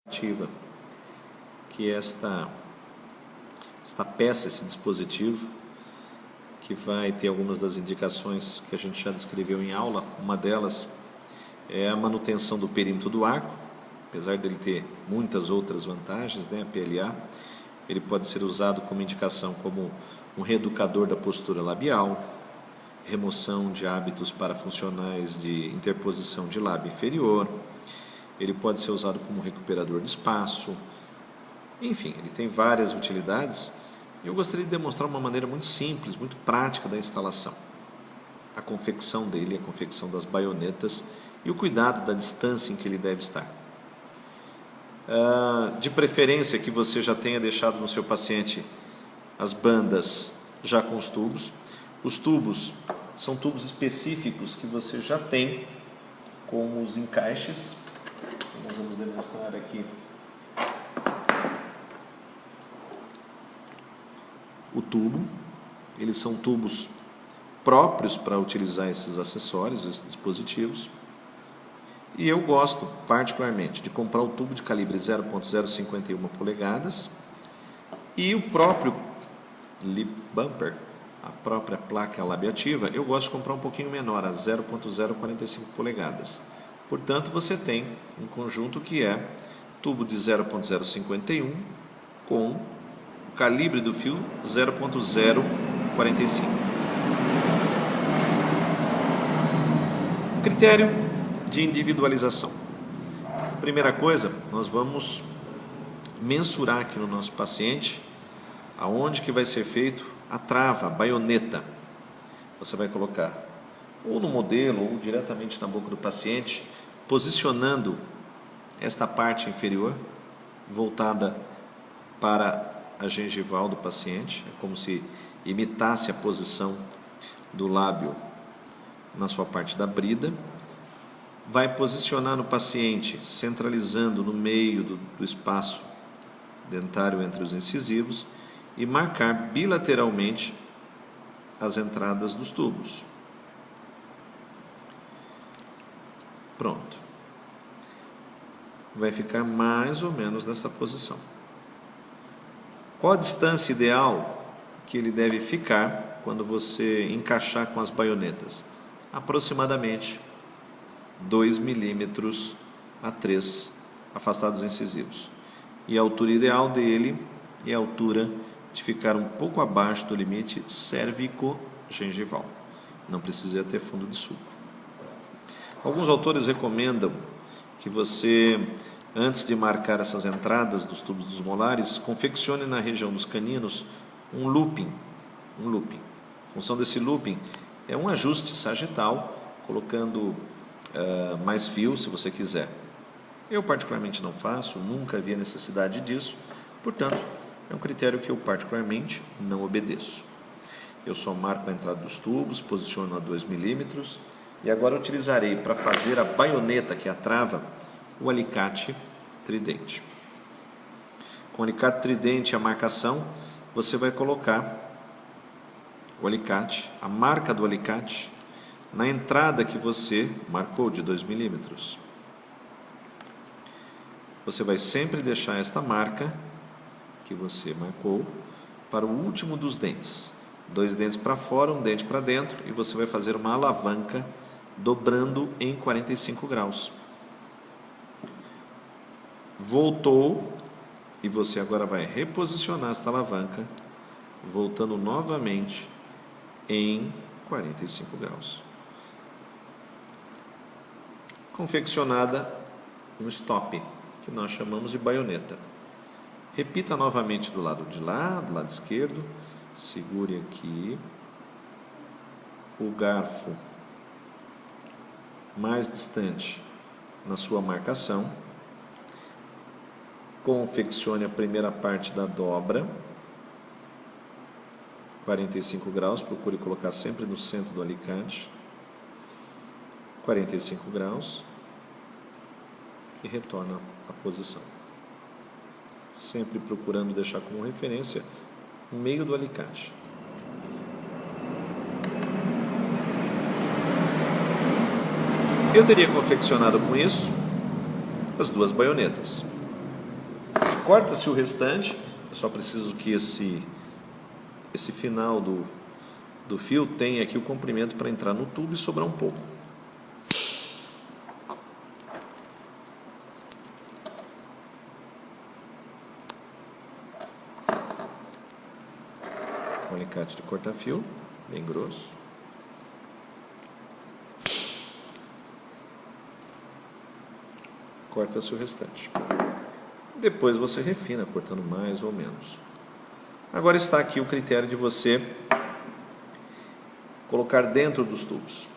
ativa, que é esta peça, esse dispositivo, que vai ter algumas das indicações que a gente já descreveu em aula. Uma delas é a manutenção do perímetro do arco, apesar dele ter muitas outras vantagens, né? A PLA, ele pode ser usado como indicação como um reeducador da postura labial, remoção de hábitos parafuncionais de interposição de lábio inferior. Ele pode ser usado como recuperador de espaço. Enfim, ele tem várias utilidades. Eu gostaria de demonstrar uma maneira muito simples, muito prática da instalação. A confecção dele, a confecção das baionetas e o cuidado da distância em que ele deve estar. De preferência que você já tenha deixado no seu paciente as bandas já com os tubos. Os tubos são tubos específicos que você já tem com os encaixes. Nós vamos demonstrar aqui o tubo. Eles são tubos próprios para utilizar esses acessórios, esses dispositivos. E eu gosto particularmente de comprar o tubo de calibre 0.051 polegadas e o próprio lip bumper, a própria placa labiativa, eu gosto de comprar um pouquinho menor, a 0.045 polegadas. Portanto, você tem um conjunto que é tubo de 0.051 com o calibre do fio 0.045. Critério de individualização. Primeira coisa, nós vamos mensurar aqui no nosso paciente aonde que vai ser feito a trava, a baioneta. Você vai colocar ou no modelo ou diretamente na boca do paciente, posicionando esta parte inferior voltada para a gengival do paciente. É como se imitasse a posição do lábio na sua parte da brida. Vai posicionar no paciente, centralizando no meio do espaço dentário entre os incisivos e marcar bilateralmente as entradas dos tubos. Pronto. Vai ficar mais ou menos nessa posição. Qual a distância ideal que ele deve ficar quando você encaixar com as baionetas? Aproximadamente 2 milímetros a 3 afastados dos incisivos. E a altura ideal dele é a altura de ficar um pouco abaixo do limite cérvico-gengival. Não precisa ter fundo de sulco. Alguns autores recomendam que você, antes de marcar essas entradas dos tubos dos molares, confeccione na região dos caninos um looping. A função desse looping é um ajuste sagital, colocando mais fio, se você quiser. Eu particularmente não faço, nunca vi a necessidade disso, portanto, é um critério que eu particularmente não obedeço. Eu só marco a entrada dos tubos, posiciono a 2 milímetros, e agora eu utilizarei para fazer a baioneta, que é a trava, o alicate tridente. Com o alicate tridente, a marcação, você vai colocar o alicate, a marca do alicate, na entrada que você marcou de 2 milímetros. Você vai sempre deixar esta marca que você marcou para o último dos dentes. 2 dentes para fora, um dente para dentro, e você vai fazer uma alavanca dobrando em 45 graus. Voltou, e você agora vai reposicionar esta alavanca, voltando novamente em 45 graus. Confeccionada um stop, que nós chamamos de baioneta. Repita novamente do lado de lá, do lado esquerdo. Segure aqui o garfo mais distante na sua marcação. Confeccione a primeira parte da dobra, 45 graus, procure colocar sempre no centro do alicate, 45 graus, e retorna à posição. Sempre procurando deixar como referência o meio do alicate. Eu teria confeccionado com isso as 2 baionetas. corta-se o restante. Eu só preciso que esse final do fio tenha aqui o comprimento para entrar no tubo e sobrar um pouco. Um alicate de cortar fio, bem grosso. Corta-se o restante. Depois você refina, cortando mais ou menos. Agora está aqui o critério de você colocar dentro dos tubos.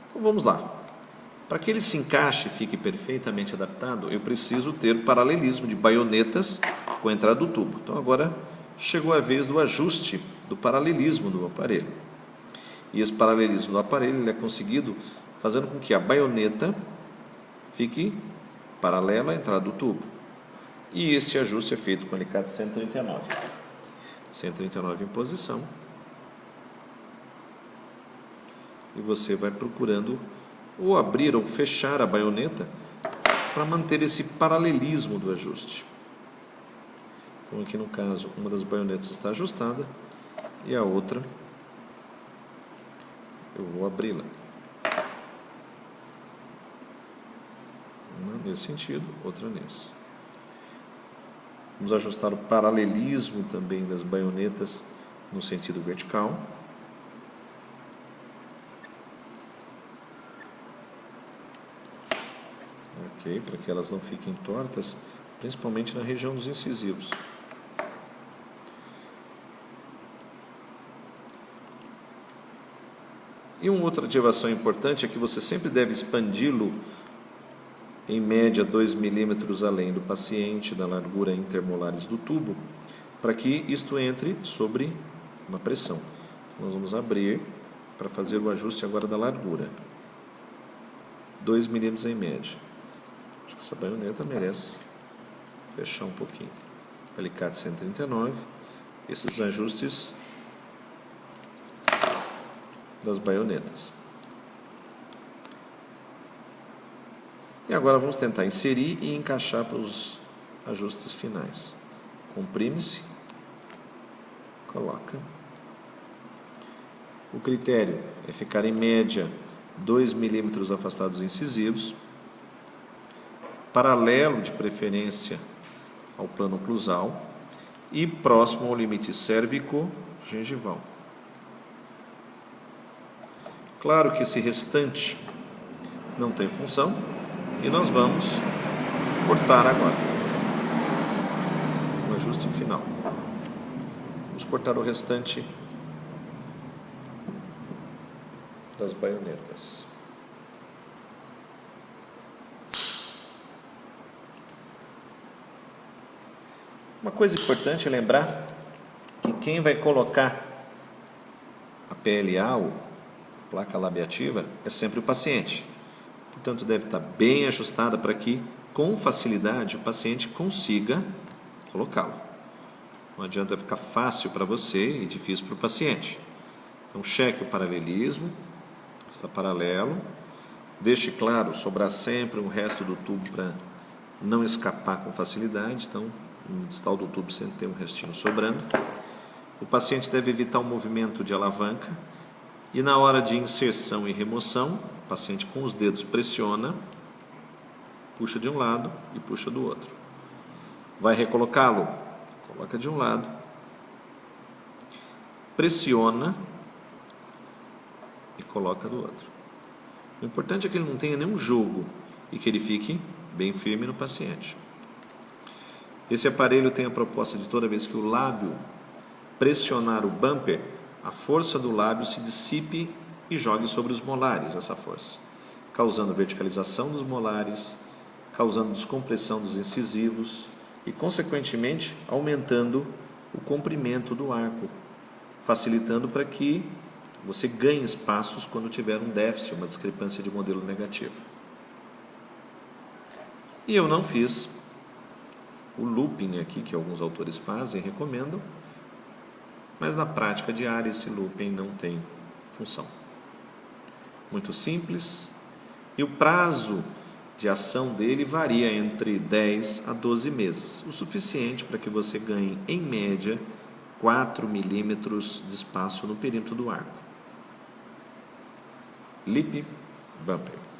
Então vamos lá. Para que ele se encaixe e fique perfeitamente adaptado, eu preciso ter paralelismo de baionetas com a entrada do tubo. Então agora chegou a vez do ajuste do paralelismo do aparelho. E esse paralelismo do aparelho ele é conseguido fazendo com que a baioneta fique paralela à entrada do tubo. E este ajuste é feito com o alicate 139. 139 em posição. E você vai procurando ou abrir ou fechar a baioneta para manter esse paralelismo do ajuste. Então aqui no caso, uma das baionetas está ajustada e a outra eu vou abri-la. Uma nesse sentido, outra nesse. Vamos ajustar o paralelismo também das baionetas no sentido vertical. Ok, para que elas não fiquem tortas, principalmente na região dos incisivos. E uma outra ativação importante é que você sempre deve expandi-lo em média 2 milímetros além do paciente, da largura intermolares do tubo, para que isto entre sobre uma pressão. Então, nós vamos abrir para fazer o ajuste agora da largura. 2 milímetros em média. Acho que essa baioneta merece fechar um pouquinho. Alicate 139. Esses ajustes das baionetas. E agora vamos tentar inserir e encaixar para os ajustes finais. Comprime-se, coloca. O critério é ficar em média 2 milímetros afastados dos incisivos, paralelo de preferência ao plano oclusal e próximo ao limite cérvico-gengival. Claro que esse restante não tem função e nós vamos cortar agora. O ajuste final. Vamos cortar o restante das baionetas. Uma coisa importante é lembrar que quem vai colocar a PLA, ou placa labiativa, é sempre o paciente. Portanto, deve estar bem ajustada para que, com facilidade, o paciente consiga colocá-lo. Não adianta ficar fácil para você e difícil para o paciente. Então, cheque o paralelismo, está paralelo. Deixe claro, sobrar sempre um resto do tubo para não escapar com facilidade. Então, no distal do tubo sempre tem um restinho sobrando. O paciente deve evitar o movimento de alavanca e na hora de inserção e remoção, o paciente com os dedos pressiona, puxa de um lado e puxa do outro. Vai recolocá-lo? Coloca de um lado, pressiona e coloca do outro. O importante é que ele não tenha nenhum jogo e que ele fique bem firme no paciente. Esse aparelho tem a proposta de toda vez que o lábio pressionar o bumper, a força do lábio se dissipe e jogue sobre os molares essa força, causando verticalização dos molares, causando descompressão dos incisivos e, consequentemente, aumentando o comprimento do arco, facilitando para que você ganhe espaços quando tiver um déficit, uma discrepância de modelo negativo. E eu não fiz o looping aqui, que alguns autores fazem, recomendam, mas na prática diária esse looping não tem função. Muito simples. E o prazo de ação dele varia entre 10 a 12 meses, o suficiente para que você ganhe, em média, 4 milímetros de espaço no perímetro do arco. Lip Bumper.